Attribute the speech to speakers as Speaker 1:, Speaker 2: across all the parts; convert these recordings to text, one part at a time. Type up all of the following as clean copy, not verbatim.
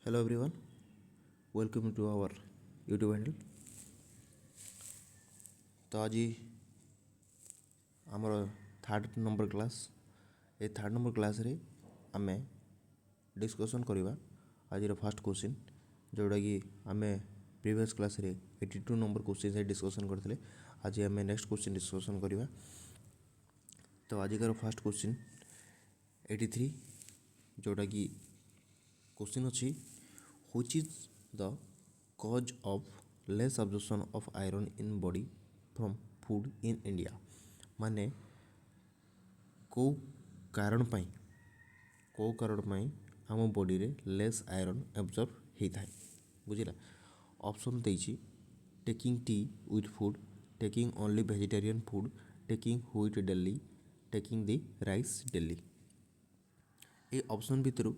Speaker 1: Hello everyone, welcome to our YouTube channel. तो आज आमर थर्ड नंबर क्लास ए third number class रे आमे डिस्कशन करवा आज फर्स्ट क्वेश्चन जोड़ा कि आमे प्रीवियस क्लास रे 82 नंबर क्वेश्चन से डिस्कशन करते आज आम नेक्स्ट क्वेश्चन डिस्कशन करवा। तो आजिकार फर्स्ट क्वेश्चन 83 जोड़ा कि क्वेश्चन अच्छी which is the cause of less absorption of iron in body from food in India माने को कारण पाई आम बॉडी रे लेस आयरन एब्जॉर्ब होता है बुझला। ऑप्शन देछि taking tea with food, taking only vegetarian food, taking wheat daily, taking the rice daily. ये ऑप्शन भितर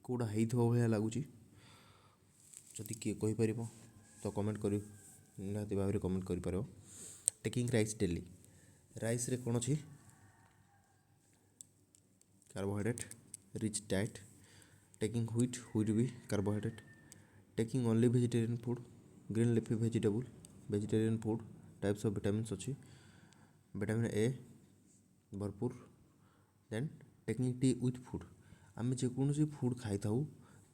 Speaker 1: कौटा भाया लगुच जदि किए कहीपर तो कमेंट कर निहाती भाव में कमेंट कर। टेकिंग राइस डेली राइस रे कौन अच्छी carbohydrate rich diet, taking wheat भी carbohydrate, taking only vegetarian food green leafy vegetable vegetarian food types of vitamins अच्छी विटामिन ए भरपूर। Then taking tea with food आम जेकोसी फूड खाई था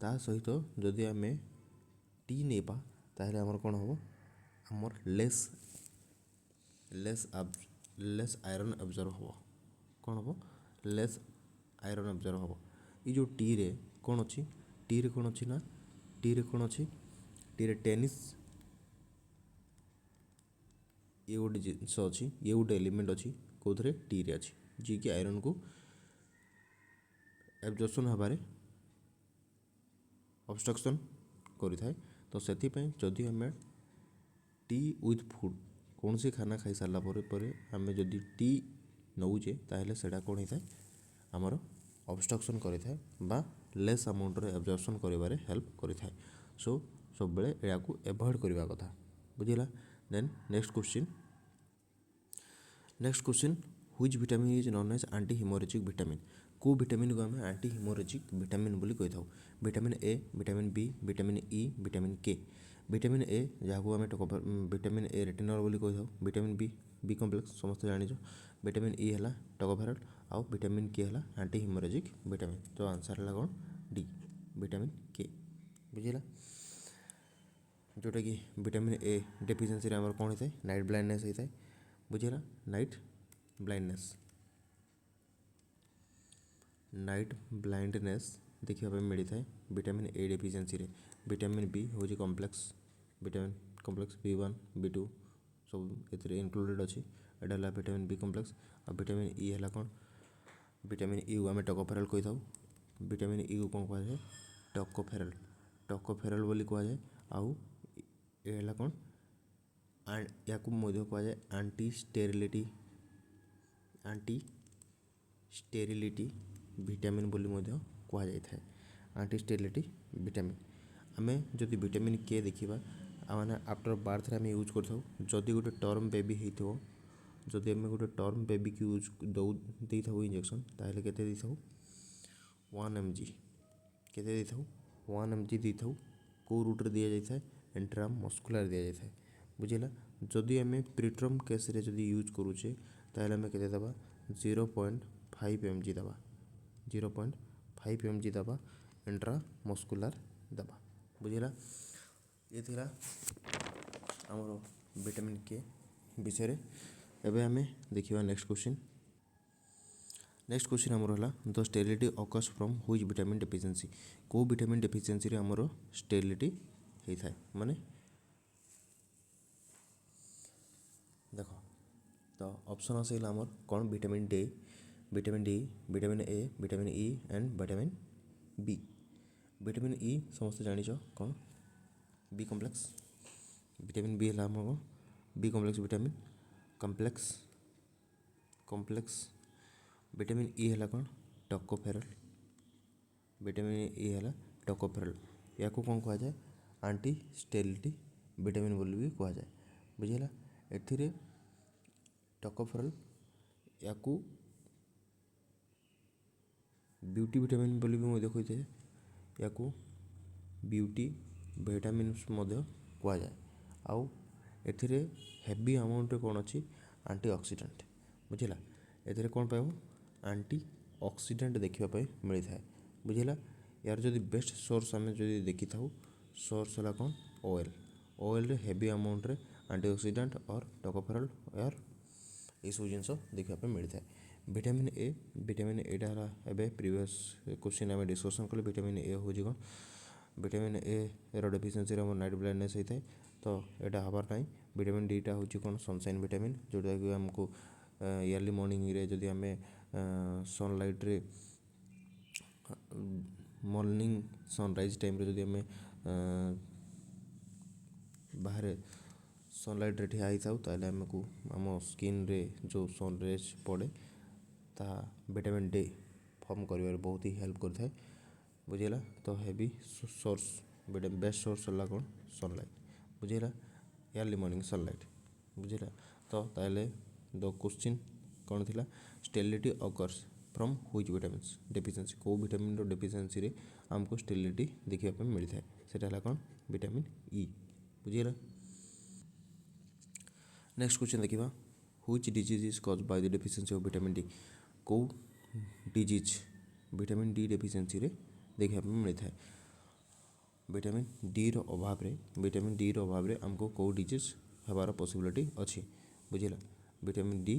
Speaker 1: ता सहित जदि आम टी नहीं पा ताहले आमर कौन हम आमर लेस आयरन एब्जॉर्ब हम कौन हम लेस आयरन एब्जॉर्ब हम। ये जो टी रे कौन अच्छी टी रे कौन अच्छी ना टी रे कौन अच्छी टी रे टेनिस ये गोटे जिनस अच्छी ये गोटे एलिमेंट अच्छी कौन टी रे अच्छी जी कि आयरन को एब्जॉर्प्शन हबारे ऑब्स्ट्रक्शन करें। तो से जदि आम टी विथ फूड कौन सी खाना खाई सारा पर आम जदि टी नौचे ताहले सेटा कौन होता है आमर ऑब्स्ट्रक्शन करें बा लेस अमाउंट एब्जॉर्प्शन कर हेल्प करें। सो सब बेले या एवॉइड करने कथा बुझेगा। Then next question which vitamin is known as anti hemorrhagic vitamin को विटामिन को आम एंटी हेमोरेजिक विटामिन बोली कही था। Vitamin A, vitamin B, vitamin E, vitamin K. Vitamin A जहाँ आम विटामिन ए रेटिनल बोली कही था, विटामिन बी बी कम्प्लेक्स समस्त जान, विटामिन ई है टोकोफेरल आउ विटामिन के है एंटी हेमोरेजिक विटामिन। तो आंसर है कौन डी विटामिन के बुझेगा। जोटा कि विटामिन ए डेफिशिएंसी रे कौन होता है नाइट ब्लाइंडनेस होता है बुझेगा। नाइट ब्लाइंडनेस देखा मिलता है विटामिन ए डेफिशिएंसी रे। विटामिन बी हूँ complex vitamin complex B1 B2 सब ए इनक्लूडेड अच्छी एटा विटामिन बी कम्प्लेक्स। और विटामिन ई है कौन विटामिन ई को आम टोकोफेरल कही था। विटामिन ई को कौन कहुए टोकोफेरल बोली कहुए। आउ ये कौन या कहुए आंटी स्टेरिलिटी विटामिन बोली कहुए आंटी स्टेरिलिटी विटामिन। आम जदि विटामिन के देखा मैंने आफ्टर बार्थ रे यूज कर जदि गोटे टर्म बेबी हो जदि आम गोटे टर्म बेबी की यूज दे था इंजेक्शन ताहले केते दे था 1 mg केते दे था 1 mg दे था कौ रूट दि जाए इंट्रा मस्कुलर दि जाए बुझेगा। जदि आम प्रीटर्म केस रे जदि यूज करुचे ताहले आम केते दबा 0.5 mg दबा 0.5 mg दबा इंट्रा मस्कुलर दबा बुझेगा। ये थिला आमर विटामिन के विषय। एबे आम देखिए नेक्स्ट क्वेश्चन आमर है the sterility occurs from which vitamin deficiency को विटामिन डेफिशिएंसी रे आमर स्टेरिलिटी होता है माने देख। तो ऑप्शन आसला आमर कौन vitamin D, vitamin A, vitamin E and vitamin B. Vitamin E समस्त जानिच कौन बी कम्प्लेक्स, विटामिन बी है आम B complex vitamin complex. Vitamin E है कौन टोकोफेरल, विटामिन ई है टोकोफेरल या कौन कहुए आंटी स्टेरिलिटी विटामिन बोली भी कहुए बुझेगा। एथिरे टोकोफेरल या ब्यूटी विटामिन बोली भी कही या ବିୟୁଟି ଭିଟାମିନ୍ସ ମଧ୍ୟ କୁହାଯାଏ। ଆଉ ଏଥିରେ ହେଭି ଆମାଉଣ୍ଟରେ କ'ଣ ଅଛି ଆଣ୍ଟି ଅକ୍ସିଡେଣ୍ଟ ବୁଝିଲା। ଏଥିରେ କ'ଣ ପାଇବ ଆଣ୍ଟି ଅକ୍ସିଡେଣ୍ଟ ଦେଖିବା ପାଇଁ ମିଳିଥାଏ ବୁଝିଲା। ୟାର ଯଦି ବେଷ୍ଟ ସୋର୍ସ ଆମେ ଯଦି ଦେଖିଥାଉ ସୋର୍ସ ହେଲା କ'ଣ ଅଏଲ୍। ଅଏଲ୍ରେ ହେଭି ଆମାଉଣ୍ଟରେ ଆଣ୍ଟି ଅକ୍ସିଡେଣ୍ଟ ଅର୍ ଟୋକୋଫେରଲ୍ ଅର୍ ଏଇସବୁ ଜିନିଷ ଦେଖିବା ପାଇଁ ମିଳିଥାଏ। ଭିଟାମିନ୍ ଏ, ଭିଟାମିନ୍ ଏଟା ହେଲା ଏବେ ପ୍ରିଭିୟସ୍ କ୍ୱେଶ୍ଚିନ୍ ଆମେ ଡିସ୍କସନ୍ କଲେ। ଭିଟାମିନ୍ ଏ ହେଉଛି କ'ଣ ଭିଟାମିନ୍ ଏର ଡେଫିସିଏନ୍ସିରେ ଆମର ନାଇଟ୍ ବ୍ଲାଇଣ୍ଡନେସ୍ ହେଇଥାଏ। ତ ଏଇଟା ହେବାର ନାହିଁ। ଭିଟାମିନ୍ ଡିଟା ହେଉଛି କ'ଣ ସନସାଇନ୍ ଭିଟାମିନ୍, ଯେଉଁଟାକି ଆମକୁ ଇୟର୍ଲି ମର୍ଣ୍ଣିଂରେ ଯଦି ଆମେ ସନଲାଇଟ୍ରେ ମର୍ଣ୍ଣିଂ ସନରାଇଜ୍ ଟାଇମ୍ରେ ଯଦି ଆମେ ବାହାରେ ସନଲାଇଟ୍ରେ ଠିଆ ହେଇଥାଉ ତାହେଲେ ଆମକୁ ଆମ ସ୍କିନ୍ରେ ଯେଉଁ ସନ୍ ରେଜ୍ ପଡ଼େ ତାହା ଭିଟାମିନ୍ ଡି ଫର୍ମ କରିବାରେ ବହୁତ ହି ହେଲ୍ପ କରିଥାଏ ବୁଝିଲା। ତ ହେଭି ସୋର୍ସ ବେଷ୍ଟ ସୋର୍ସ ହେଲା କ'ଣ ସନଲାଇଟ୍ ବୁଝିଲା, ଏର୍ଲି ମର୍ଣ୍ଣିଂ ସନଲାଇଟ୍ ବୁଝିଲା। ତ ତାହେଲେ ଦ କ୍ୱେଶ୍ଚିନ୍ କ'ଣ ଥିଲା sterility occurs from which vitamins deficiency, କେଉଁ ଭିଟାମିନ୍ର ଡେଫିସିଏନ୍ସିରେ ଆମକୁ ଷ୍ଟେରିଲିଟି ଦେଖିବା ପାଇଁ ମିଳିଥାଏ, ସେଇଟା ହେଲା କ'ଣ ଭିଟାମିନ୍ ଇ ବୁଝିଲା। ନେକ୍ସଟ କ୍ୱେଶ୍ଚିନ୍ ଦେଖିବା which disease is cause Bai the deficiency of vitamin D, କେଉଁ ଡିଜିଜ୍ ଭିଟାମିନ୍ ଡି ଡେଫିସିଏନ୍ସିରେ ଦେଖିବା ପାଇଁ ମିଳିଥାଏ। ଭିଟାମିନ୍ ଡିର ଅଭାବରେ ଆମକୁ କେଉଁ ଡିଜିଜ୍ ହେବାର ପସିବିଲିଟି ଅଛି ବୁଝିଲା। ଭିଟାମିନ୍ ଡି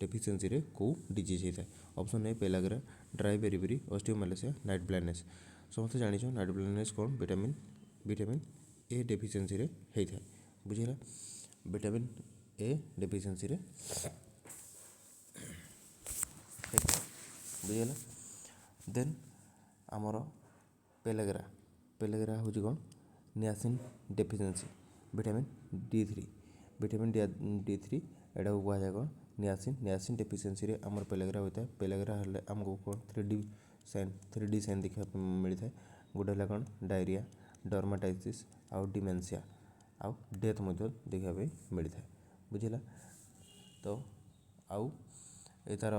Speaker 1: ଡେଫିସିଏନ୍ସିରେ କେଉଁ ଡିଜିଜ୍ ହେଇଥାଏ। Option A pellagra, dry beriberi, osteomalacia, night blindness. ସମସ୍ତେ ଜାଣିଛ ନାଇଟ୍ ବ୍ଲାଇଣ୍ଡନେସ୍ କ'ଣ ଭିଟାମିନ୍ ଏ ଡେଫିସିଏନ୍ସିରେ ହେଇଥାଏ ବୁଝିଲା। Vitamin A ଡେଫିସିଏନ୍ସିରେ ବୁଝିଗଲା। ଦେନ୍ ଆମର ପେଲାଗ୍ରା ହେଉଛି କ'ଣ ନିଆସିନ୍ ଡେଫିସିଏନ୍ସି, ଭିଟାମିନ୍ D3 ଏଟାକୁ କୁହାଯାଏ କ'ଣ ନିଆସିନ୍ ଡେଫିସିଏନ୍ସିରେ ଆମର ପେଲାଗ୍ରା ହୋଇଥାଏ। ପେଲାଗ୍ରା ହେଲେ ଆମକୁ କ'ଣ 3D ସାଇନ୍ ଦେଖିବା ପାଇଁ ମିଳିଥାଏ। ଗୋଟେ ହେଲା କ'ଣ ଡାଇରିଆ, ଡର୍ମାଟାଇସିସ୍ ଆଉ ଡିମେନ୍ସିଆ ଆଉ ଡେଥ୍ ମଧ୍ୟ ଦେଖିବା ପାଇଁ ମିଳିଥାଏ ବୁଝିଲା। ତ ଆଉ ଏତାର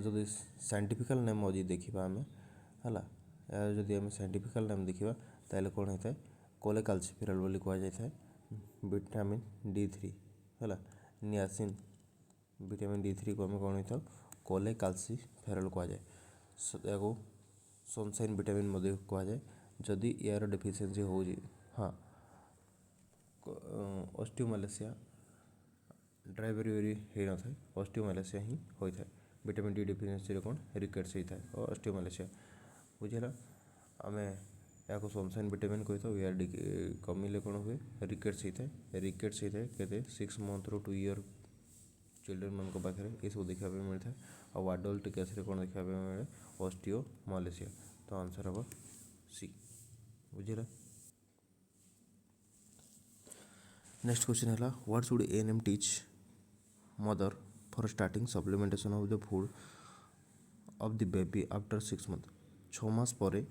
Speaker 1: ଯଦି ସାଇଣ୍ଟିଫିକାଲ୍ ନେମ୍ ଯଦି ଦେଖିବା ଆମେ ହେଲା, ଏହାର ଯଦି ଆମେ ସାଇଣ୍ଟିଫିକାଲ୍ ନେମ୍ ଦେଖିବା ତାହେଲେ କ'ଣ ହେଇଥାଏ କୋଲେକାଲସିଫେରଲ୍ ବୋଲି କୁହାଯାଇଥାଏ। ଭିଟାମିନ୍ D3 ହେଲା ନିଆସିନ୍ ଭିଟାମିନ୍ D3କୁ ଆମେ କ'ଣ ହେଇଥାଉ କୋଲେକାଲସିଫେରଲ୍ କୁହାଯାଏ। ଏହାକୁ ସନସାଇନ୍ ଭିଟାମିନ୍ ମଧ୍ୟ କୁହାଯାଏ। ଯଦି ଏହାର ଡେଫିସିଏନ୍ସି ହେଉଛି ଅଷ୍ଟିଓମାଲେସିଆ, ଡ୍ରାଇ ବେରିବେରି ହେଇନଥାଏ, ଅଷ୍ଟିଓମାଲେସିଆ ହିଁ ହୋଇଥାଏ। ଭିଟାମିନ୍ ଡି ଡେଫିସିଏନ୍ସିରେ କ'ଣ ରିକେଟ୍ସ ହେଇଥାଏ ଓ ଅଷ୍ଟିଓମାଲେସିଆ ବୁଝିଲା। ଆମେ ଏହାକୁ ସନସାଇନ୍ ଭିଟାମିନ୍ କହିଥାଉ। ୟାର କମିଲେ କ'ଣ ହୁଏ ରିକେଟ୍ସ ହେଇଥାଏ କେତେ 6 ମନ୍ଥରୁ 2 ଇୟର୍ ଚିଲଡ୍ରେନ୍ମାନଙ୍କ ପାଖରେ ଏସବୁ ଦେଖିବା ପାଇଁ ମିଳିଥାଏ। ଆଉ ଆଡଲ୍ଟ କେସ୍ରେ କ'ଣ ଦେଖିବା ପାଇଁ ମିଳେ ଅଷ୍ଟିଓମାଲେସିଆ। ତ ଆନ୍ସର୍ ହେବ ସି ବୁଝିଲା। ନେକ୍ସଟ କ୍ୱେଶ୍ଚିନ୍ ହେଲା what should A&M teach mother for starting supplementation of the food of the baby after 6 months। 6 ମାସ ପରେ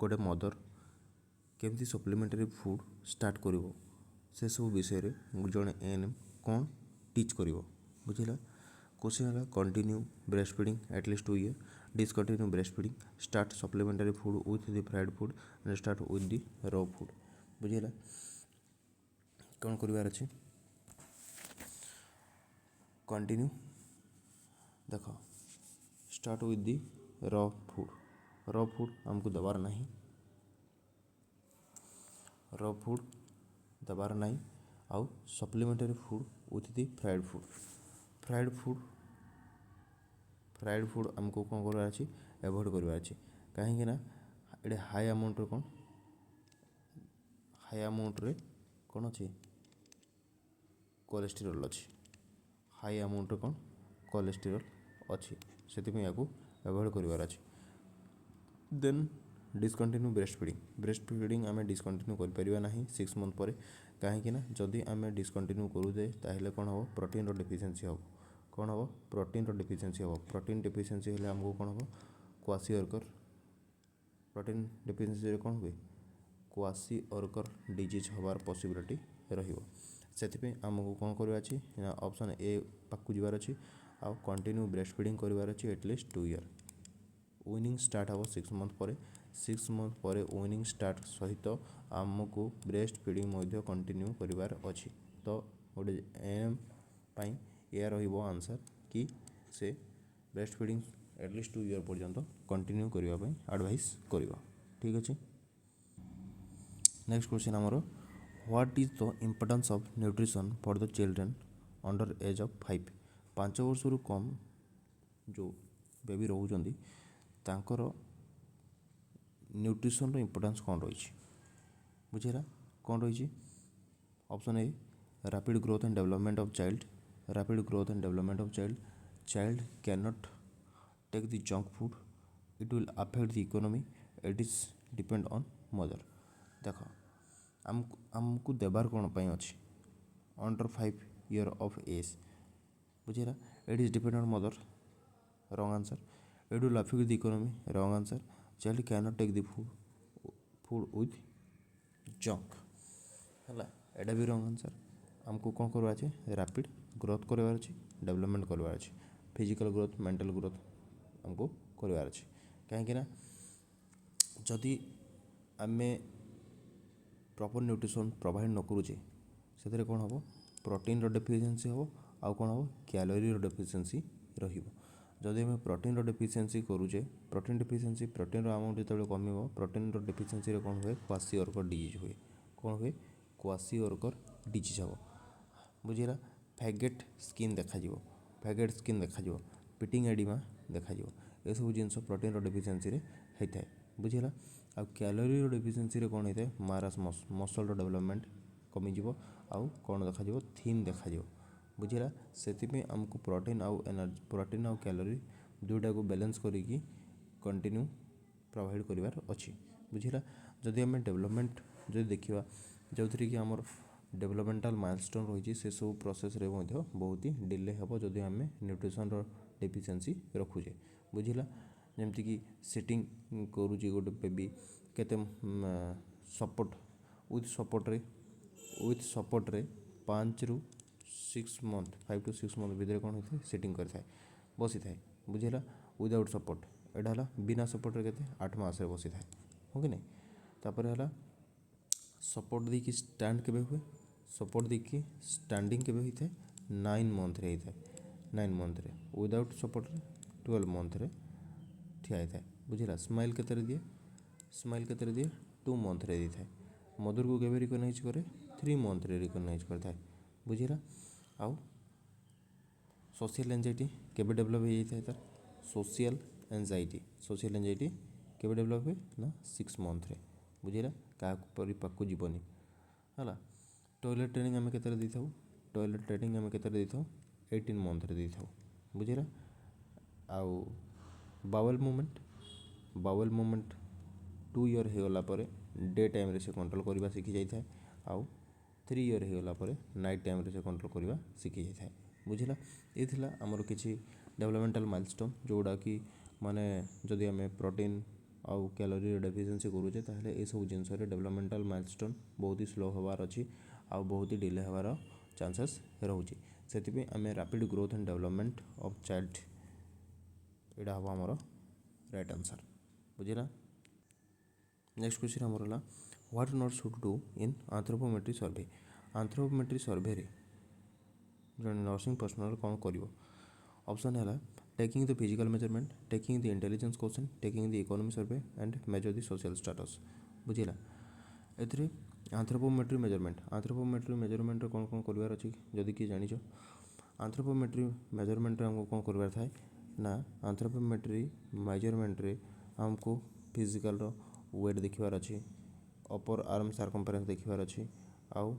Speaker 1: ଗୋଟେ ମଦର କେମିତି ସପ୍ଲିମେଣ୍ଟାରୀ ଫୁଡ଼୍ ଷ୍ଟାର୍ଟ କରିବ ସେସବୁ ବିଷୟରେ ଜଣେ A&M କ'ଣ ଟିଚ୍ କରିବ ବୁଝିଲା। କ୍ୱେଶ୍ଚିନ୍ ହେଲା continue breast feeding at least 2 years, discontinue breast feeding, start supplementary food with the fried food and start with the raw food ବୁଝିଲା। କ'ଣ କରିବାର ଅଛି କଣ୍ଟିନ୍ୟୁ ଦେଖ start with the raw food ଆମକୁ ଦେବାର ନାହିଁ, ଆଉ supplementary food with the fried food ଆମକୁ କ'ଣ କରିବାର ଅଛି ଆଭଏଡ଼ କରିବାର ଅଛି। କାହିଁକି ନା ଏଇଟା ହାଇ ଆମାଉଣ୍ଟରେ କ'ଣ ଅଛି କୋଲେଷ୍ଟ୍ରଲ୍ ଅଛି, ସେଥିପାଇଁ ୟାକୁ ଆଭଏଡ଼ କରିବାର ଅଛି। ଦେନ୍ ଡିସକଣ୍ଟିନ୍ୟୁ ବ୍ରେଷ୍ଟ ଫିଡ଼ିଂ ଆମେ ଡିସକଣ୍ଟିନ୍ୟୁ କରିପାରିବା ନାହିଁ 6 months ପରେ। କାହିଁକି ନା ଯଦି ଆମେ ଡିସକଣ୍ଟିନ୍ୟୁ କରୁଛେ ତାହେଲେ କ'ଣ ହେବ ପ୍ରୋଟିନ୍ର ଡେଫିସିଏନ୍ସି ହେବ। ପ୍ରୋଟିନ୍ ଡେଫିସିଏନ୍ସି ହେଲେ ଆମକୁ କ'ଣ ହେବ କ୍ୱାସିଅର୍କର୍ ପ୍ରୋଟିନ୍ ଡେଫିସିଏନ୍ସିରେ କ'ଣ ହୁଏ କ୍ୱାସିଅର୍କର୍ ଡିଜିଜ୍ ହେବାର ପସିବିଲିଟି ରହିବ। ସେଥିପାଇଁ ଆମକୁ କ'ଣ କରିବାର ଅଛି ନା ଅପସନ୍ ଏ ପାଖକୁ ଯିବାର ଅଛି। आउ कंटिन्यू ब्रेस्ट फिडिंग करार अच्छे एटलिस्ट 2 ईयर। वीनिंग स्टार्ट हम 6 मंथ पर 6 मंथ पर वीनिंग स्टार्ट सहित आमको ब्रेस्ट फिडिंग कंटिन्यू करार अच्छी। तो गोटे एएनएम पाई या आंसर कि से ब्रेस्ट फिडिंग एटलिस्ट 2 ईयर पर्यंत कंटिन्यू करने एडवाइस कर। ठीक अच्छे। नेक्स्ट क्वेश्चन आमर what is the importance of nutrition for the children under as of 5। 5 वर्ष रु कम जो बेबी रोचंदी तांकर न्यूट्रिशन इम्पोर्टेंस कौन रही बुझेगा कौन रही। Option A rapid growth and development of child. Rapid growth and development of child. Child can not take the junk food. It will affect the economy. It is depend on mother. देख आमको देबार कौन पाई अच्छी under 5 year of age बुझेगा। It is depend on mother wrong answer. It will affect the economy wrong answer. Child can not take the food with junk है एटा भी wrong answer. आमको कौन करवार अच्छे रैपिड ग्रोथ करवार अच्छे डेवलपमेंट करवार अच्छे फिजिकल ग्रोथ मेंटल ग्रोथ आमको करवार अच्छे कहीं जदि आमे प्रॉपर न्यूट्रिशन प्रोवाइड न करुचे से कौन हम प्रोटीन डेफिशिएंसी हम आउ कौन हम कैलोरी डेफिशिएंसी रही आम प्रोटीन डेफिशिएंसी करुचे प्रोटीन अमाउंट जो कम प्रोटीन डेफिशिएंसी कौन हुए क्वाशियोरकर डिजीज हुए कौन हुए क्वाशियोरकर डिजीज हम बुझेगा। फैगेट स्किन देखा पिटिंग एडिमा देखा ये सब जिन प्रोटीन डेफिशिएंसी होता है बुझेगा। आ कैलोरी डेफिशिएंसी कौन होता है मारासमस मसल डेवलपमेंट कमिज आउ कौन देखा थीन देखा बुझेगा। से आमको प्रोटीन आउ एनर्जी प्रोटीन आउ कैलोरी दुईटा को बैलेंस करिकी कंटिन्यू प्रोवाइड करिवार अच्छी बुझेगा। जदि आम डेवलपमेंट जो देखा जो थी कि आमर डेवलपमेंटाल माइलस्टोन रही से सब प्रोसेस रे बहुत ही डिले हम जदि आम न्यूट्रिशन डेफिशिएंसी रखुचे बुझेगा। जमती कि सिटिंग करुच्ची गोटे बेबी केते सपोर्ट विथ सपोर्ट रे 5 ରୁ 6 मंथ 5 to 6 मंथ भितर कौन होता है सिटिंग करता बसी थाए बुझेगा। विदाउट सपोर्ट एटा बिना सपोर्ट रे केते 8 मास बसी थाए हो कि नहीं। तापर है सपोर्ट देकी स्टैंड केबे हुए सपोर्ट देकी स्टैंडिंग केबे होता है 9 मंथ रे होता है 9 मंथ रे विदाउट सपोर्ट रे 12 मंथ रे ठिया होता है बुझेगा। स्माइल केते दिए 2 मंथ रे दी थाए मदर को केबे रिकॉग्नाइज करे 3 मंथ रे रिकॉग्नाइज करता है बुझेगा। आउ सोशल एंजाइटी केबे डेवलप हो जाता है तार सोशल एंजाइटी केबे डेवलप हुए ना 6 मंथ रे बुझेगा। क्या पाक जीवनी है। टॉयलेट ट्रेनिंग आम के दी था टॉयलेट ट्रेनिंग आम के दी था 18 मंथ रे दी था बुझेगा। आउ बावेल मूवमेंट 2 ईयर होगला डे टाइम रे से कंट्रोल करवा शिखी जाए आउ 3 ईयर होगला नाइट टाइम रे से कंट्रोल करवा शिखी जाए बुझेगा। ये थिला आमर किसी डेवलपमेंटाल माइलस्टोन जोड़ा कि माने जदि आम प्रोटीन आउ कैलोरी डेफिशिएंसी करुचे ताहले ये सब जिनस डेवलपमेंटाल माइलस्टोन बहुत ही स्लो हबार अच्छी आउ बहुत ही डिले हबार चांसेस रोचे से आम rapid growth and development of child यहाँ हम आमर राइट आंसर बुझेगा। नेक्स्ट क्वेश्चन आमर है what not should do in anthropometry survey. Anthropometry survey रे जो नर्सिंग पर्सनल कौन कर ऑप्शन है taking the physical measurement taking the intelligence question taking the economy survey and measure the social status बुझेगा। एथरे anthropometry measurement कौन कौन कर अच्छी जदि किए जान एंथ्रोपोमेट्री मेजरमेंट हमको कौन कर थाए ना एंथ्रोपोमेट्री मेजरमेंट रे हमको फिजिकल वेट देखिबार अच्छी अपर आर्म सार्कमफेरेंस देखिबार अच्छी आउ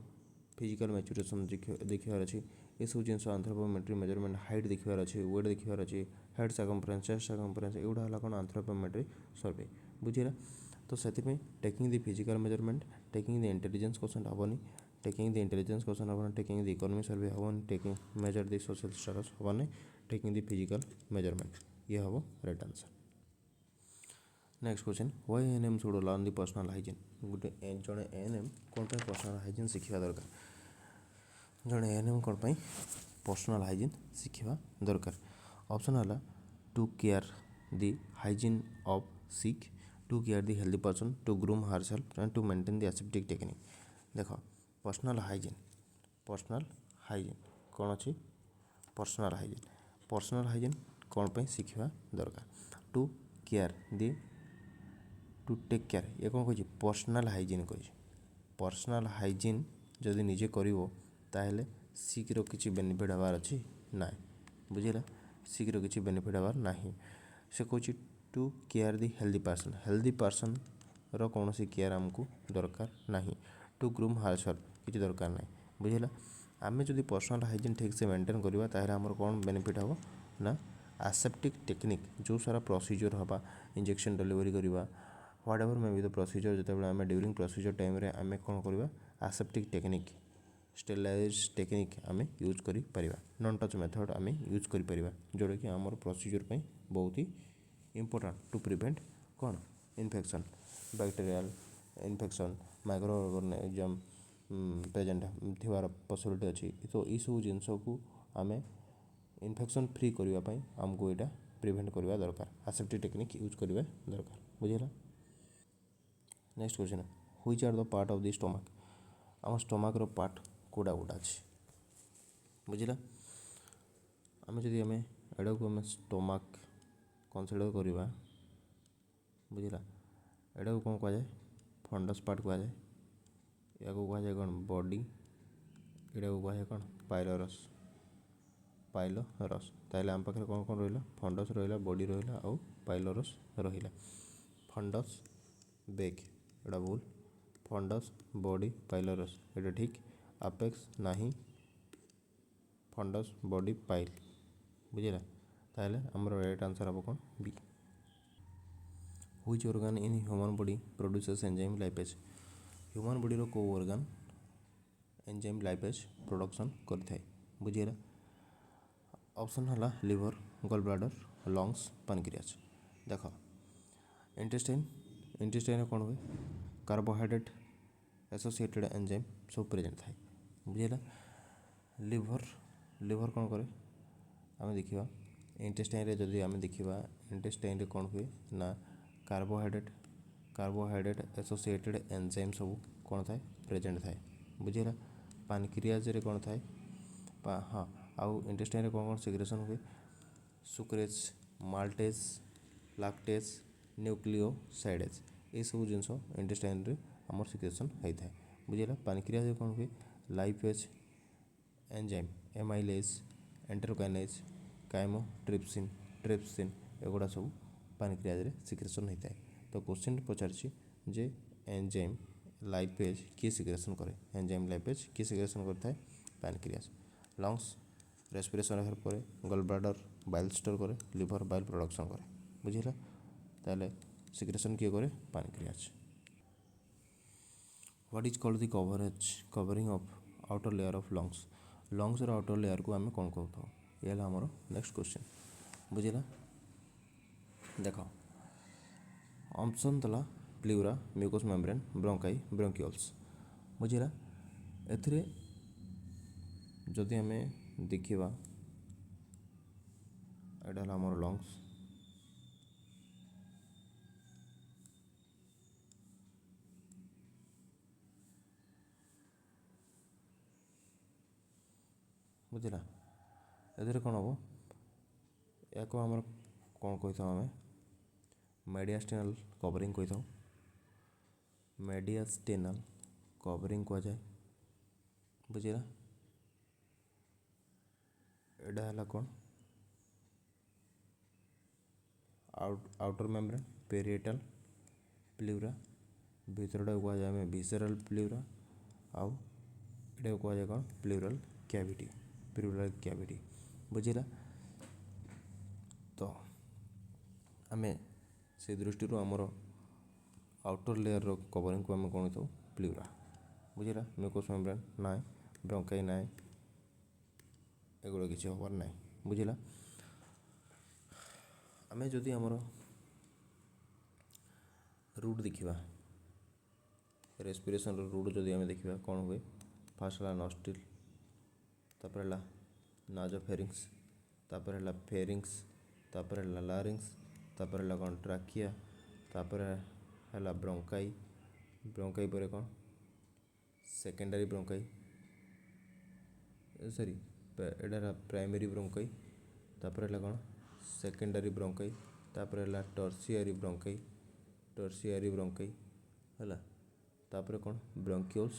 Speaker 1: फिजिकल मैच्योरेशन देखिबार अच्छी ये सब जिन एंथ्रोपोमेट्री मेजरमेंट हाइट देखिबार अच्छी वेट देखिबार अच्छी हेड सार्कमफेरेंस चेस्ट सार्कमफेरेंस एगुड़ा है कौन एंथ्रोपोमेट्री सर्वे बुझेगा। तो से taking the physical measurement taking the intelligence question हेनी टेकिंग द इंटेलिजेंस क्वेश्चन हेनी टेकिंग द इकोनॉमी सर्वे हेनी taking major the social status हेनी टेकिंग द फिजिकल मेजरमेंट ये हम right answer. Next question why ANM should learn the personal hygiene गोटे जड़े ANM कौन personal hygiene शिखा दरकार जड़े एएनएम कौन पर्सनल हाइजीन शिखा दरकार ऑप्शन है to care the hygiene of sick, to care the healthy person, to groom herself and to maintain the aseptic technique. देख personal hygiene कौन अच्छी पर्सनाल हाइजीन कौन पे शिखा दरकार। To care the to take care ये कौन कही पर्सनाल हाइजीन कही पर्सनाल हाइजीन जदि निजे करिवो ताहेले सिक्र किसी बेनिफिट हबार अच्छी ना बुझेगा सिक्र किसी बेनिफिट हबार नाही। से कौच to care the healthy person रो कौन सी केयर आमको दरकार नाही। टू ग्रूम हाउसहोल्ड किसी दरकार ना बुझेगा। आम जब पर्सनाल हाइजीन ठीक से मेंटेन करवा ताहेले आमर कौन बेनिफिट हम ना आसेप्टिक टेक्निक जो सारा प्रोसीजर हवा इंजेक्शन डिलीवरी करवा what ever may be the procedure जो आम ड्यूरिंग प्रोसीजर टाइम आम कौन करवा आसेप्टिक टेक्निक स्टेरिलाइज टेक्निक आम यूज कर नॉन टच मेथड आम यूज कर जोटा कि आमर प्रोसीजर पे बहुत ही इंपोर्टेंट टू प्रिवेंट कौन infection bacterial infection micro organism present थी पॉसिबिलिटी अच्छी। तो ये सब जिनस को आम इन्फेक्शन फ्री करने आमको यहाँ प्रिवेंट करवा दरकार आसेप्टिक टेक्निक यूज करवा दरकार बुझेगा। Next question which are the part of the stomach आम स्टमक रो पार्ट कोड़ा कोड़ा अच्छी बुझेगा। आम जदि आम एड़ा को आम स्टमक कनसिडर करवा बुझेगा एड़ा को कौन कहुए फंडस पार्ट कहुए या कहुए कौन बॉडी एड़ा को कहुए कौन पाइलोरस ताइले आम पाखे कौन कौन रहा फंडस रहा बॉडी रहा आउ पाइलोरस रहा। फंडस बेक एटा भूल फंडस बॉडी पाइलोरस एटा ठीक अपेक्स नाही फंडस बॉडी पाइल बुझेगा ताहले हमर राइट आंसर हम कौन B. Which organ in human body produces enzyme lipase human body रो को ऑर्गन एंजाइम लाइपेज प्रोडक्शन करथाय बुझेगा। ऑप्शन है liver gall bladder lungs pancreas. देख इंटेस्टाइन कौन हुए कार्बोहाइड्रेट एसोसिएटेड एंजाइम सब प्रेजेंट थाए बुझेगा। लिवर कौन करे आम देखा इंटेस्टाइन जदि आम देखा इंटेस्टाइन कौन हुए ना कार्बोहाइड्रेट एसोसिएटेड एंजाइम सब कौन थाए प्रेजेंट थाए बुझेगा। पैनक्रियाज रे कौन थाए हाँ आउ इंटेस्टाइन कौन कौन सिक्रेशन हुए सुक्रेज माल्टेज लैक्टेज न्यूक्लियोसाइडेज ये सब जिनस इंटेस्टाइन रे आमर सिक्रेशन होता है बुझेगा। पैनक्रियाज कौन हुए lipase enzyme amylase enterokinase trypsin एगुड़ा सब पैनक्रियाज रे सिक्रेशन होता है। तो क्वेश्चन पचार जे एंजाइम लाइपेज किए सिक्रेशन करे एंजाइम लाइपेज किए सिक्रेशन करता है पैनक्रियाज। लंग्स रेस्पिरेशन होकर पर गॉल ब्लाडर बाइल स्टोर करे लिवर बाइल प्रोडक्शन करे बुझेगा ताहले सिक्रेशन किए करे pancreas. What is called the covering of outer layer of lungs रो आउटर लेयर को आम कौन कहता ये आमर नेक्स्ट क्वेश्चन बुझेगा। देख ऑप्शन तला pleura mucous membrane bronchi bronchioles बुझेगा। एथिरे जदि आम देखा एटा आमर लंग्स बुझेगा ए कौन हम या आम कौन कही था आम मेडियास्टेनल कवरिंग कही था मेडियास्टेनल कवरिंग कह जाए बुझेगा। एटा है कौन आउटर मेम्ब्रेन पेरिएटल प्लूरा भीतरटा कह जाए विसेरल प्लूरा आउ एटा कह जाए कौन प्लूरल कैविटी बुझेगा। तो आम से दृष्टि आमर आउटर लेयर रो कवरिंग को आम कौन था प्लूरा बुझेगा। म्यूकस मेम्ब्रेन ना ब्रोंकाई ना एगुड़ा किसी हबार ना बुझेगा। आम जदि आमर रूट देखा रेस्पिरेशन रूट जदि आम देखा कौन हुए फास्ट है नस्ट्रिल तापर नाजोफेरिंग्स तापर फेरिंग्स तापर है लारिंग्स, तापर है कौन ट्राकिया, तापर है ब्रोंकाई, ब्रोंकाई पर कौन सेकेंडरी ब्रोंकाई, सॉरी एटा प्राइमरी ब्रोंकाई, तापर है कौन सेकेंडरी ब्रोंकाई, तापर है टर्सियरी ब्रोंकाई, टर्सियरी ब्रोंकाई है, तापर कौन ब्रोंकियोल्स,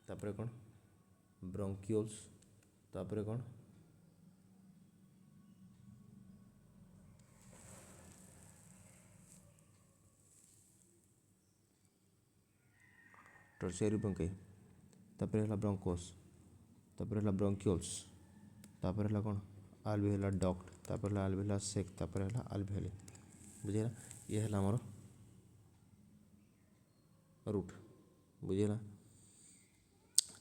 Speaker 1: तापर कौन ब्रोंकियोल्स, तापर कौन टर्सियरी ब्रोंकाई, तापर है ब्रोंकोस, तापर है ब्रोंकियोल्स, तापर है कौन आल्वेओलार डक्ट, तापर है आल्वेओलार सेक, तापर है आल्वेओली। बुझेगा ये है आमर रूट। बुझेगा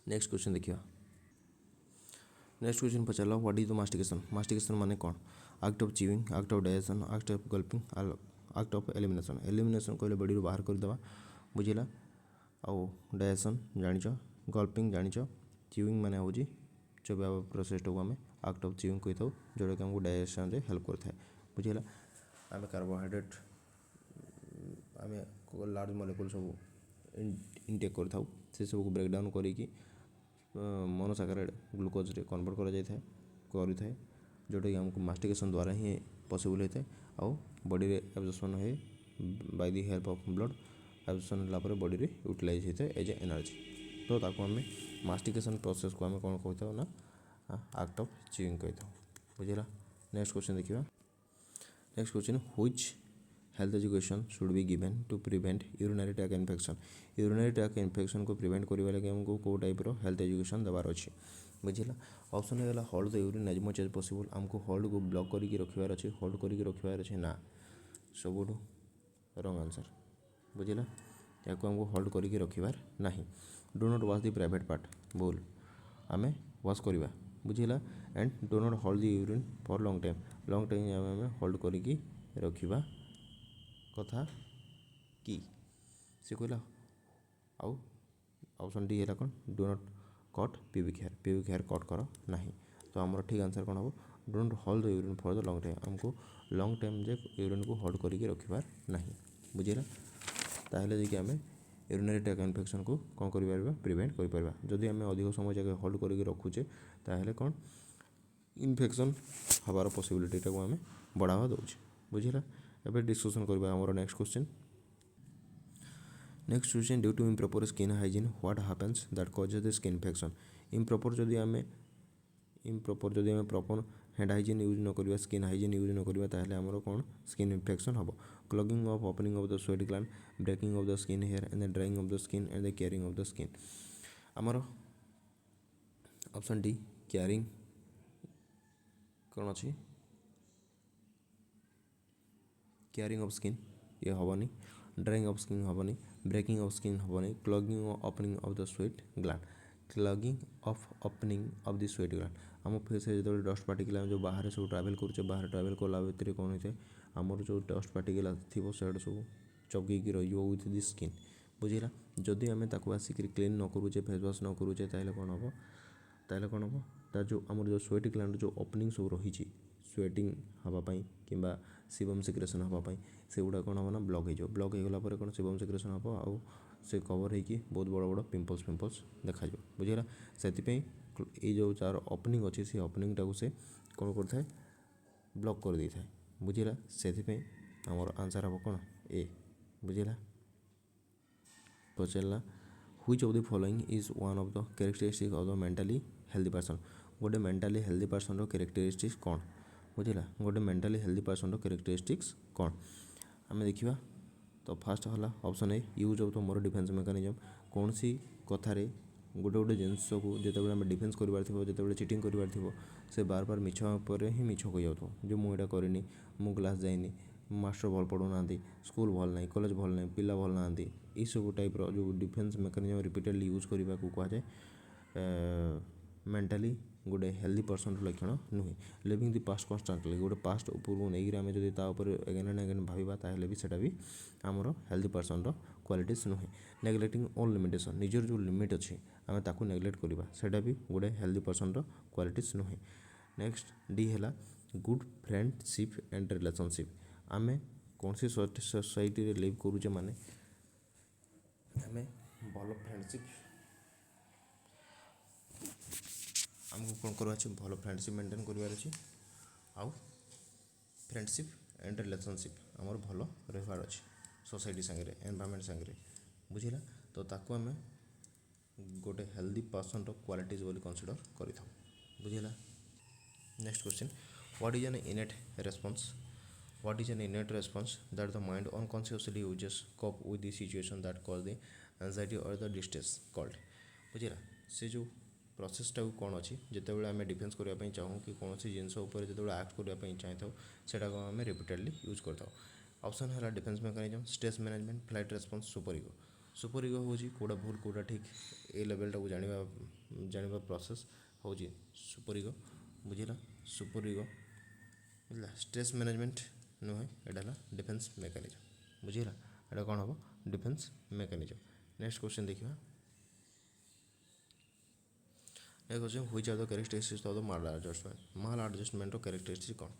Speaker 1: नेक्स्ट क्वेश्चन देखिए। नेक्स्ट क्वेश्चन पचारा what is the mastication. Mastication माने कौन act of chewing, act of digestion, act of gulping, act of elimination. Elimination कहले बॉडी रू बाहर करदेवा। बुझेगा आउ डाइजेशन जानिच, गल्पिंग जानिच, चिविंग माने होची चोबा प्रोसेस को आम एक्ट ऑफ चिविंग कही था जोटा कि आमको डाइजेशन रे हेल्प करता है। बुझेगा आम कार्बोहाइड्रेट आम लार्ज मॉलिक्यूल सब इनटेक करथाउ, से सब को ब्रेकडाउन करिकी मोनोसाकाराइड ग्लूकोज रे कन्वर्ट करें जोटा कि आमको मास्टिकेशन द्वारा ही पॉसिबल होता है। आउ बॉडी रे एब्जॉर्प्शन है by the help of blood, absorption होला बॉडी रे यूटिलाइज होता है एज ए एनर्जी। तो ताको आम मास्टिकेशन प्रोसेस को आम कौन कही था ना एक्ट ऑफ चिविंग कही था। बुझेगा नेक्स्ट क्वेश्चन देखिए। Next question which health education should be given to prevent urinary tract infection. Urinary tract infection को प्रिवेंट करने लगे आमको कौ टाइप हेल्थ एजुकेशन देवार अच्छे। बुझेगा ऑप्शन है hold the urine as much as possible. आमको होल्ड को ब्लॉक करके रखिबार अच्छे, होल्ड करके रखिबार अच्छे ना सब रंग आंसर। बुझेगा या आमको होल्ड करके रखिबार नहीं। Do not wash the private part बोल आम वॉश करवा। बुझेगा and do not hold the urine for long time, long time आम होल्ड करके रखिबा कथा कि से कहला। आउ ऑप्शन डी है कौन do not cut pubic hair, pubic hair cut कर ना। तो आमर ठीक आंसर कौन हम do not hold the urine for the long time. आमको लॉन्ग टाइम जे यूरिन को होल्ड करके रखिबार नहीं। बुझेगा ताहले जे कि आम यूरिनरी ट्रैक इन्फेक्शन को कौन कर प्रिवेंट कर। जदि आम अधिक समय जगह होल्ड करके रखुचे ताहले कौन इन्फेक्शन हबार पॉसिबिलिटी को आम बढ़ावा दौचे। बुझेगा एबे डिस्कशन करबा हमर next question. Next question due to improper skin hygiene what happens that causes the skin infection. Improper जदि आम प्रॉपर हैंड हाइजीन यूज न करवा, स्किन हाइजीन यूज न करवा ताहले हमर कौन स्किन इन्फेक्शन हम। Clogging of opening of the sweat gland, breaking of the skin hair and the drying of the skin and the caring of the skin. आमर option D caring कौन अच्छी caring of skin ये हेनी, drying of skin हेनी, breaking of skin हेनी, clogging opening of the sweat gland, clogging of opening of the sweat gland. आम face जो dust particle जो बाहर सब ट्रावेल करुचे, बाहर ट्रावेल कला भितर कौन होता है आमर जो डस्ट पार्टिकल थी से सब चगेकी रही विथ दि स्किन। बुझेगा जदि आम आसिक क्लीन न करुचे, फेस वाश न करुचे ताहले कौन हम, ताहले कौन हम तार जो आमर जो स्वेट ग्लैंड जो ओपनिंग सब रही स्वेटिंग हाँपाई कि सीबम सिक्रेसन हाँपाई से गुड़ा कौन हम ना ब्लक हो, ब्लक हो गला कौन सीबम सिक्रेसन हम आउ से कवर होगी बहुत बड़ बड़ पिंपल्स पिंपल्स देखा। बुझेगा से जो तार ओपनिंग अच्छे से ओपनिंग टाक से कौन करता है ब्लक कर दे था। बुझेगा से आमर आंसर हम कौन ए। बुझेगा पचारा which of the following is one of the characteristic of the mentally healthy person. गोटे मेंटली हेल्दी पर्सन कैरेक्टरिस्टिक्स कौन। बुझेगा गोटे मेंटली हेल्दी पर्सन कैरेक्टरिस्टिक्स कौन आम देखा। तो फास्ट है option A use of the more defence mechanism. कौन सी कथार गोटे गोटे जिनस को जो आम डिफेन्स करार थो, जो चिटिंग करार थो से बार बार मिछ पर ही मिछ कही जाऊ जो मुझे करनी, मु क्लास जाइनी, मास्टर भल पढ़ुना, स्कूल भल ना, कॉलेज भल ना, पिला भल ना, यही सब टाइप जो डिफेन्स मेकानिजम रिपीटेडली यूज करने को कहुए मेंटली गोटे हेल्दी पर्सन लक्षण नुहे। लिविंग दि पास्ट कन्स्टांटली गोटे पास्ट पूर्व नहीं आम जो एगेन एंड एगेन भावा ताहले भी सेटा भी आमर हेल्दी पर्सन क्वालिटीज नुहे। नेग्लेक्टिंग ऑल लिमिटेशन निजर जो लिमिट अच्छे आम ताकू नेग्लेक्ट करवा सेटा भी गोटे हेल्दी पर्सन क्वालिटीज नुहे। नेक्स्ट डी है गुड फ्रेंडशिप एंड रिलेशनशिप आमे कौन सी सोसाइटी रे लिव करूचे माने आमे भल फ्रेंडशिप आमको कौन करवा अच्छे भल फ्रेंडशिप मेंटेन करवार अच्छे आउ फ्रेंडशिप एंड रिलेशनशिप आमर भल रहार अच्छे सोसाइटी सांगे एनवायरनमेंट सांगे बुझेगा तो ताको आमे गोटे हेल्दी पर्सन क्वालिटीज बोली कंसीडर करि था बुझेगा। Next question what is an innate response what is an innate response that the mind unconsciously uses cope with the situation that cause the anxiety और the distress called बुझेगा से जो प्रोसेसटा कौन अच्छी जिते आम डिफेन्स करने चाहूँ कि कौन सी जिनस जो आक्ट करने चाहिए था आम रिपीटेडली यूज करता ऑप्शन है defence mechanism stress management flight response super ego हूँ कौटा भूल कौटा ठीक ए लेवल टाक जाना प्रोसेस हूँ सुपर इगो बुझेगा सुपर इगो बुझला स्ट्रेस मैनेजमेंट नुहे यहाँ डिफेन्स मेकानिज्म बुझेगा यहाँ कौन हम डिफेन्स मेकानिज्म। नेक्स्ट क्वेश्चन देखा question which are the characteristics of the maladjustment characteristics कौन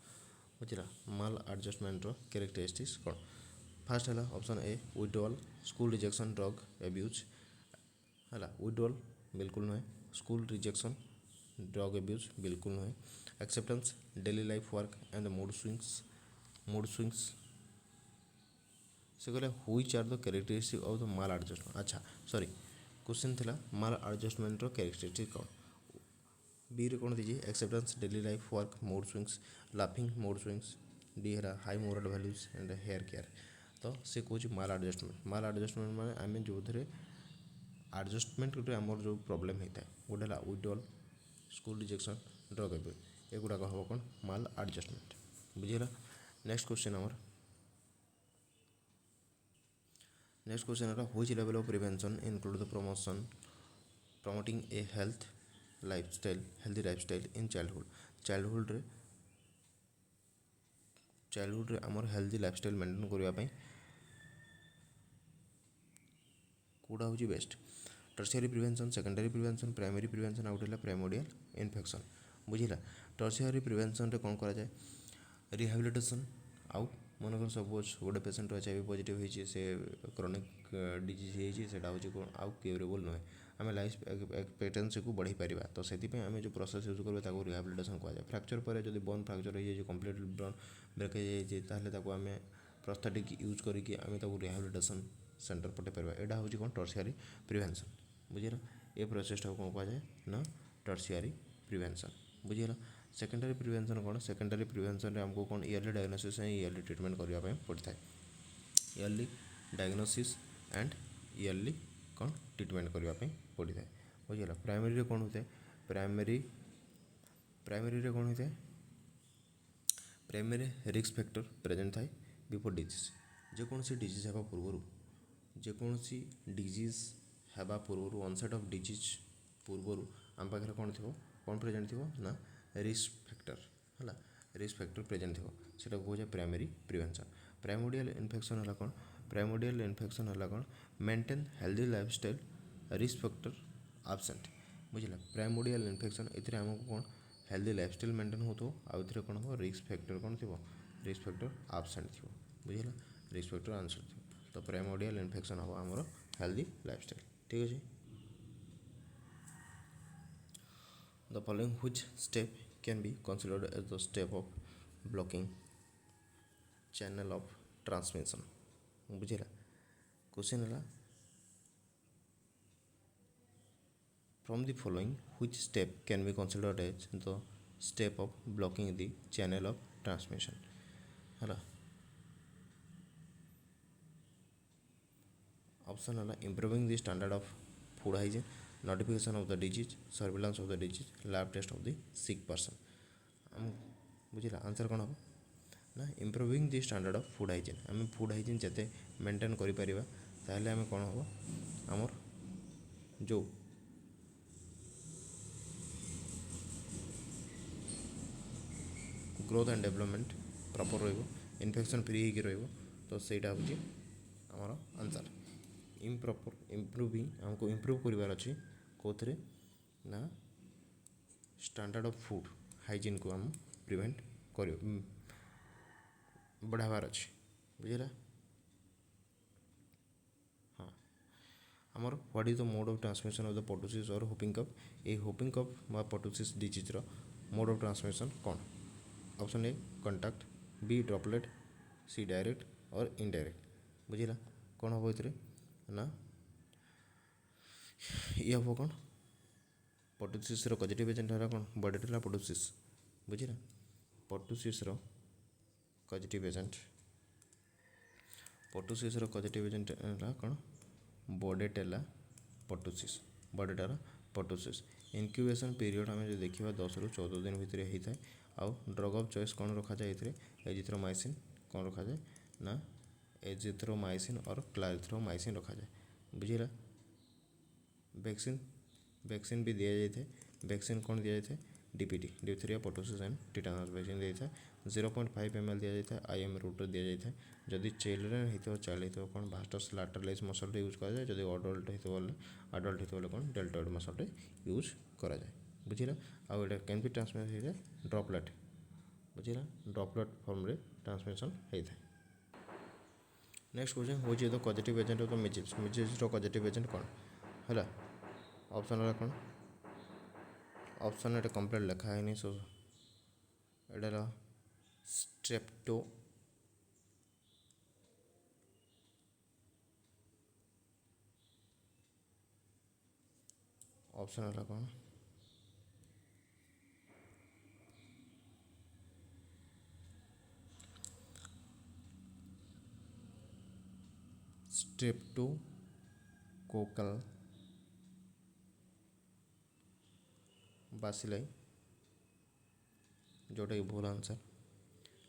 Speaker 1: बुझला माल एडजस्टमेंट कैरेक्टरिस्टिक्स कौन फास्ट है option A withdrawal school rejection drug abuse है विड्रॉल बिल्कुल नुहे स्कूल रिजेक्शन ड्रग एब्यूज बिल्कुल नुहे acceptance daily life work and mood swings से कहले which are the characteristics of the maladjustment अच्छा सॉरी क्वेश्चन थिला माल एडजस्टमेंट कैरेक्टरिस्टिक्स कौन बी रे कौन दीजिए acceptance daily life work mood swings laughing mood swings D है high moral values and hair care तो से कौन माल एडजस्टमेंट माने आम जो थे एडजस्टमेंट गोटे आमर जो प्रोब्लेम होता है गोटे है withdrawal school rejection drug abuse एगुड़ाक हम कौन माल एडजस्टमेंट बुझेगा। नेक्स्ट क्वेश्चन आमर नेक्स्ट क्वेश्चन है which level of prevention include the promoting a healthy lifestyle in childhood रे आमर हेल्दी लाइफस्टाइल मेंटेन करने कौटा हूँ best tertiary prevention secondary prevention primary prevention आउट है प्राइमोडियल इन्फेक्शन बुझेगा टर्शियरी प्रिवेंशन रे कौन करा जाए रिहाबिलिटेशन आउ मनकर सपोज गोटे पेसेंट HIV पॉजिटिव होती से क्रोनिक डिजीज होती कौन आउ क्यूरेबल नुहे आम लाइफ एक्सपेक्टेंसी को बढ़ी पार तो से आम जो प्रोसेस यूज करें रिहाबिलिटेशन कहुए फ्रैक्चर पर जो बोन फ्रैक्चर हो जाए कम्प्लीट बोन ब्रेक हो आम प्रोस्थेटिक यूज करके रिहाबिलिटेशन सेंटर पटे पार यहाँ हूँ कौन टर्शियरी प्रिवेंशन बुझेगा ये प्रोसेसटा कौन कहुए ना टर्शियरी प्रिवेंशन बुझेगा। सेकेंडरी प्रिवेंशन कौन सेकेंडरी प्रिवेंशन आमको कौन इयरली डायग्नोसिस इयरली ट्रीटमेंट करने पड़ता है इयरली डायग्नोसिस एंड इयरली कौन ट्रीटमेंट करने पड़ता है बुझेगा। प्राइमरी रे कौन होता है प्राइमरी रे कौन होता है प्राइमरी रिस्क फैक्टर प्रेजेंट थाए बिफोर डिजीज जेकोसी डिजीज है पूर्व जेकोसी डिजीज है पूर्व ऑनसेट ऑफ डिजीज पूर्व आम पाखे कौन थी कौन प्रेजेंट थी ना रिस्क फैक्टर है रिस्क फैक्टर प्रेजेंट थी से कहे प्राइमरी प्रिवेंशन। प्राइमोडियल इन्फेक्शन है कौन प्राइमोडियल इन्फेक्शन है कौन maintain healthy lifestyle risk factor आबसेंट बुझला प्राइमोडियल इन्फेक्शन ये आमको कौन हेल्दी लाइफस्टाइल मेंटेन हो तो आउे कौन हम रिस्क फैक्टर कौन थी रिस्क फैक्टर आबसेंट थी बुझला रिस्क फैक्टर आंसर थी तो प्राइमोडियल इन्फेक्शन हम आमर हेल्दी लाइफस्टाइल ठीक अच्छे। The following which step can be considered as the step of blocking channel of transmission बुझेगा क्वेश्चन है from the following which step can be considered as the step of blocking the channel of transmission है option है improving the standard of food hygiene notification of the disease surveillance of the disease lab test of the sick person बुझला answer कौन हम ना improving the standard of food hygiene आम food hygiene जिते maintain करें ताहले आम कौन हम आमर जो growth and development proper infection free हो तो सहीटा हूँ आमर आंसर इम्प्रॉपर इम्प्रूविंग आमको इम्प्रूव करार अच्छे कौन ना स्टैंडर्ड ऑफ फूड हाइजीन को आम प्रिवेंट बढ़ावार अच्छे बुझेगा। हाँ आमर what is the mode of transmission of the pertussis और होपिंग कफ। ये होपिंग कफ बा pertussis disease mode of transmission कौन। Option A contact, B droplet, C direct और इनडायरेक्ट बुझेगा। कौन हम ये ना ये हम कौन पर्टुसिस पॉजिटिव एजेंट है कौन बॉडीटा पर्टुसिस बुझेगा। Pertussis positive agent pertussis positive agent है कौन Bordetella pertussis Bordetella pertussis. Incubation period आम जो देखा 10 ରୁ 14 दिन भितर होता है। आउ ड्रग ऑफ चॉइस कौन रखा जाए ये एजिथ्रोमाइसिन कौन रखा जाए ना एजिथ्रोमाइसिन और क्लारिथ्रोमाइसिन रखा जाए बुझेगा। वैक्सीन वैक्सीन भी दिया जाए वैक्सीन कौन दिया जाए DPT diphtheria pertussis and tetanus vaccine दिया जाए 0.5 ml दिया जाए आईएम रूट दिया जाए। जदि चिल्ड्रेन होता चाइल्ड होता कौन भास्टस लाटरलाइज मसल यूज कराए। जब अडल्ट होता कौन डेल्टॉइड मसल यूज कराए बुझेगा। आउ ये कैन बी ट्रांसमिट होता है ड्रॉपलेट बुझेगा। ड्रॉपलेट फॉर्म रे ट्रांसमिशन होता है। नेक्स्ट क्वेश्चन हूँ the positive agent of the measles. Measles positive agent कौन है ऑप्शन है कौन ऑप्शन ये कंप्लीट लिखा है नहीं सो एटा स्ट्रेप्टो ऑप्शन है कौन स्ट्रेप्टोकोकल बासिलाई जोटा कि भूल आंसर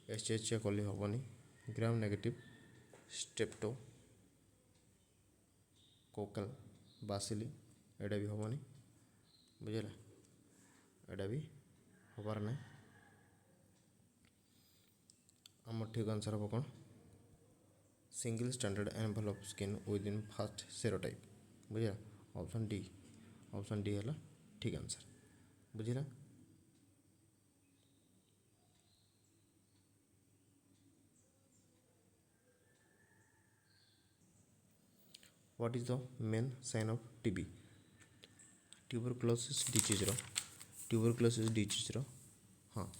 Speaker 1: एच कले हेनी gram negative strepto Kokalla Basili एटा भी हेनी बुझेगा। एटा भी हबार ना आम ठीक आंसर हम कौन single standard envelope skin with in fast serotype बुझेगा। ऑप्शन डी है ठीक आंसर बुझेगा। What is the main sign of TB tuberculosis disease हाँ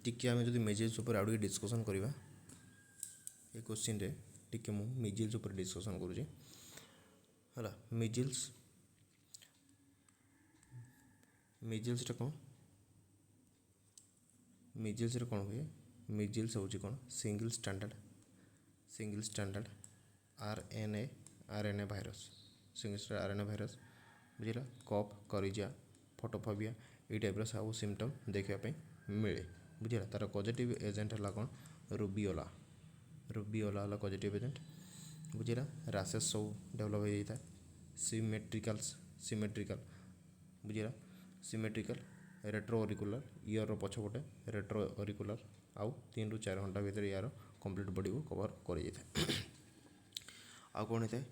Speaker 1: टिके आम जो मेजिल्स उपर आगे डिस्कसन करवा ये क्वेश्चन रे टिके मु मिजिल्स उपर डिस्कसन करुँचे है। मिजिल्स कौन मिजिल्स कौन हुए मिजिल्स हूँ कौन single standard RNA virus single standard RNA virus बुझेगा। कफ करिजा फोटोफोबिया ये टाइप सब सिम्पटम देखापी मिले बुझेगा। तार पॉजिटिव एजेंट है कौन रुबियोला है पॉजिटिव एजेंट बुझेगा। रासेस सब डेभलप हो जाता है सिमेट्रिकल बुझेगा। सिमेट्रिकल रेट्रो अरिकुलर इयर पछपटे रेट्रो अरिकुलर आउ 3 ରୁ 4 घंटा भितर यार कंप्लीट बॉडी को कवर कर आउ कौन होता है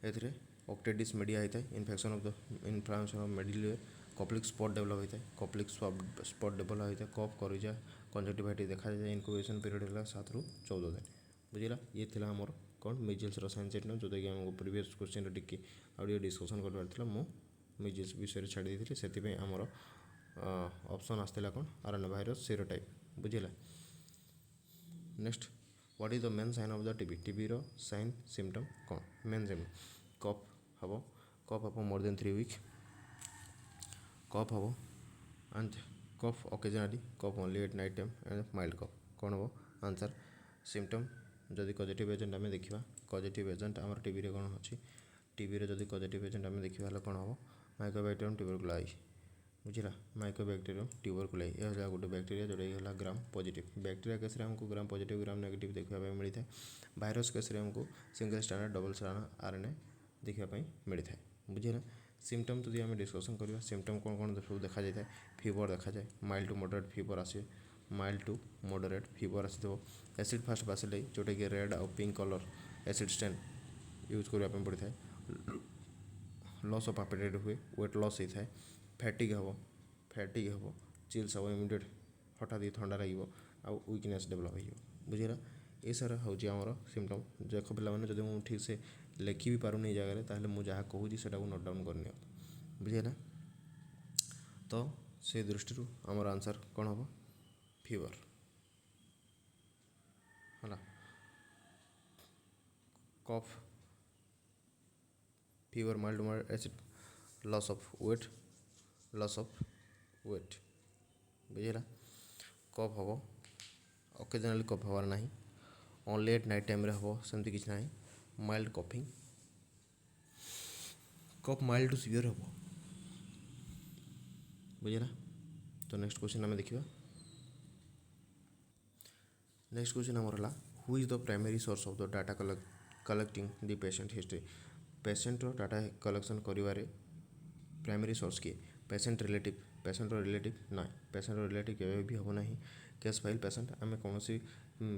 Speaker 1: ए ऑक्टेडिस मीडिया होता है infection of the inflammation of middle Koplik spot develop होता है कप्लिक स्पॉट डेभलप होता है कफ करिजा कंजक्टिवाइटिस देखा जाए। इनक्यूबेशन पीरियड है 7 ରୁ 14 दिन बुझेगा। ये थी आमर कौन मिजिल्स साइन सिम्पटम जोटा कि आमको प्रीवियस क्वेश्चन टिके आगे डिस्कसन कर मु मिजिल्स विषय छाड़ी से आमर ऑप्शन आसला कौन आरएनए भाइरस सेरोटाइप बुझेगा। Next what is the main sign of the TB रो साइन सिम्पटम कौन मेन सिम्पटम कफ हम मोर देन 3 वीक कफ हम and cough occasionally cough only at night time and mild cough कौन हम answer symptom जदि positive agent आम देखा positive agent आम टीबी कौन अच्छी टीबी जदि पॉजिटिव एजेंट आम देखा कौन हम माइकोबैक्टेरियम ट्यूबरकुलाई बुझेगा। माइकोबैक्टेरियम ट्यूबरकुलाई यह गोटे बैक्टेरिया जोटा कि ग्राम पॉजिटिव बैक्टेरिया केस आमको ग्राम पॉजिटिव ग्राम नेगेटिव देखा मिलता है। भाइरस केस आमको single standard double standard RNA देखा मिलता है बुझेगा। सिम्पटम जब आम डिस्कसन करवा सिम्पटम कौन कौन सब देखा जाए फीवर देखा जाए माइल्ड टू मॉडरेट फीवर आसे माइल्ड टू मॉडरेट फीवर आसीथिबो। एसिड फास्ट बासिले जोटा कि रेड और pink colour acid stain use करबा पे पड़िଥାଏ। लॉस ऑफ एपेटाइट हुए, वेट लॉस होता है, फैटिक हम, चिल्स हम, इमिडिएट हठात ही ठंडा लगे आउ वीकनेस डेभलप हो बुझेगा। ये सारा हूँ आमर सिम्पटम। देख पे जब मुझे ठीक से लेखि भी पारुनी जगह ताहले मुझे जहाँ कहूँ से नोट डाउन करनी बुझेगा। तो से दृष्टि आमर आंसर कौन हम फीवर है। Cough fever mild moderate acid loss of weight बुझेगा। कफ हम ऑकेजनली कफ हबार ना ओनली एट नाइट टाइम हम सेमती किसी ना mild coughing cough mild to severe हम बुझेगा। तो नेक्स्ट क्वेश्चन आम देखा। नेक्स्ट क्वेश्चन आमर है who is the primary source of the data collecting the patient history. Patient data collection करिवारे प्राइमरी सोर्स किए पेशेंट रिलेटिव ना पेशेंट रिलेटिव केवे भी हम ना। केस फाइल पेशेंट आम कौन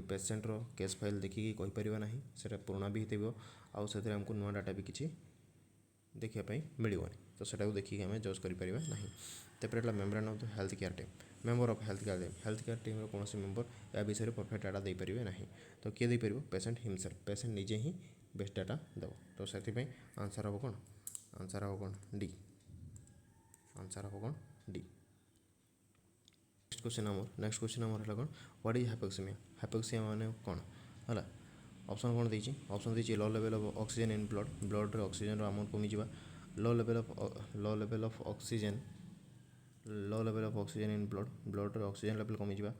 Speaker 1: पेशेंट केस फाइल देखिकी कहीपर ना से पुराना भी हो आमको नुआ डाटा भी किसी देखापी मिलनी तो सेटा देखिए आम जज कर membrane of the health care team member of health care team कौन मेम्बर या विषय परफेक्ट डाटा दे पारे ना। तो किए दे पार पेशेंट हिमसेल्फ पेशेंट निजे ही बेस्ट डाटा देव। तो से आंसर हम कौन आंसर हम कौन डी आंसर हम कौन डी। नेक्स्ट क्वेश्चन आमर है कौन व्हाट इज हाइपोक्सिया माने कौन है। ऑप्शन कौन देती ऑप्शन देती low level of oxygen in blood oxygen amount कमी जा low level of oxygen in blood oxygen level कमी जा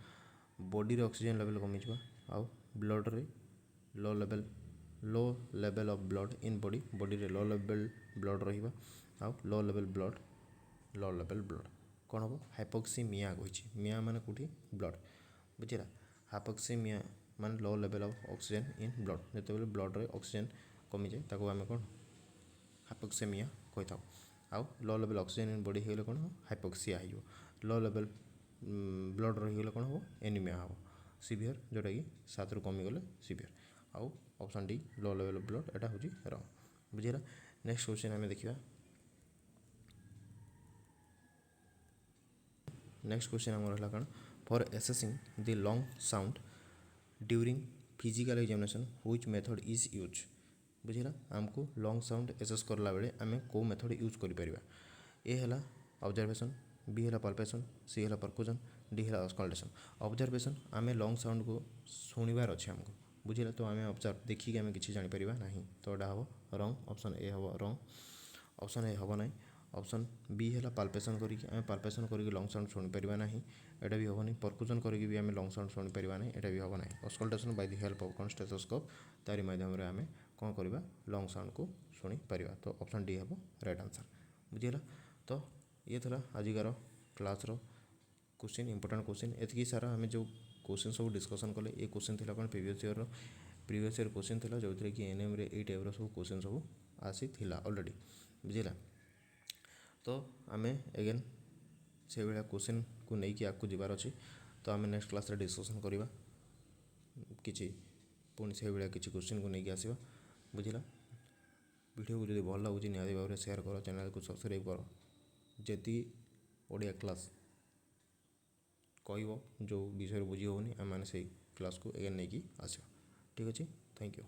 Speaker 1: बॉडी ऑक्सीजन लेवल कमी जा आउ ब्लड रे low level of blood in body रे लो लेवल ब्लड रहा आउ लो लेवल ब्लड कौन हम हाइपोक्सीमिया कही मिया माने कौटी ब्लड बुझेगा। हाइपोक्सीमिया माने low level of oxygen in blood जो ब्लड रे ऑक्सीजन कमी जाए ताको आम कौन हाइपोक्सीमिया कही था। आउ low level oxygen in body हो कौन हाइपोक्सिया हो लो लेवल ब्लड रहीगले कौन हम एनीमिया हम सीवियर जोटा कि 7 रु कमी गले सीवियर आउ option D low level blood एटा हूँ रंग बुझेगा। नेक्स्ट क्वेश्चन आम देखा। नेक्स्ट क्वेश्चन आमर है कौन for assessing the lung sound during physical examination which method is use बुझेगा। आमको लंग साउंड एसेस करला बेले आम को मेथड यूज करें ए है ऑब्जर्वेशन बी है पाल्पेशन सी है परकुजन डी है अस्कल्टेशन। ऑब्जर्वेशन आम लंग साउंड को शुणवार अच्छे आमको बुझेगा। तो आम ऑब्जर्व देखिए आम किसी जापर ना तो यहाँ हम रंग ऑप्शन ए हम रंग ऑप्शन ए हम ना ऑप्शन बी है पाल्पेशन करें पाल्पेशन कर लंग साउंड शुणिपर ना यहाँ भी हेनी परकुजन करके आम लंग साउंड शुणिपर ना यहाँ भी हम ना auscultation by the help of कौन स्टेथोस्कोप तारी माध्यम आम कौन करवा लंग साउंड को शुणिपर। तो ऑप्शन डी हम राइट आंसर बुझेगा। तो ये था आजिकार क्लास क्वेश्चन इंपोर्टेंट क्वेश्चन एति सारा आम जो क्वेश्चन सब डिस्कसन कले ये क्वेश्चन थी कौन प्रीवियस ईयर क्वेश्चन था जो कि एनएम रे ये टाइप सब क्वेश्चन सब आसी ऑलरेडी बुझेगा। तो आम एगेन से भाया क्वेश्चन को लेकिन आगे जबार अच्छी तो आम नेक्स्ट क्लास डिस्कसन करवा कि पुणी से भाया किसी क्वेश्चन को लेकिन आसवा बुझेगा। वीडियो को जो भल लगुच निहाती भाव में शेयर कर चैनल को सब्सक्राइब कर जी ओडिया क्लास कह जो विषय बुझी होनी आम से क्लास को एगेन नहीं आसवा ठीक अच्छे थैंक यू।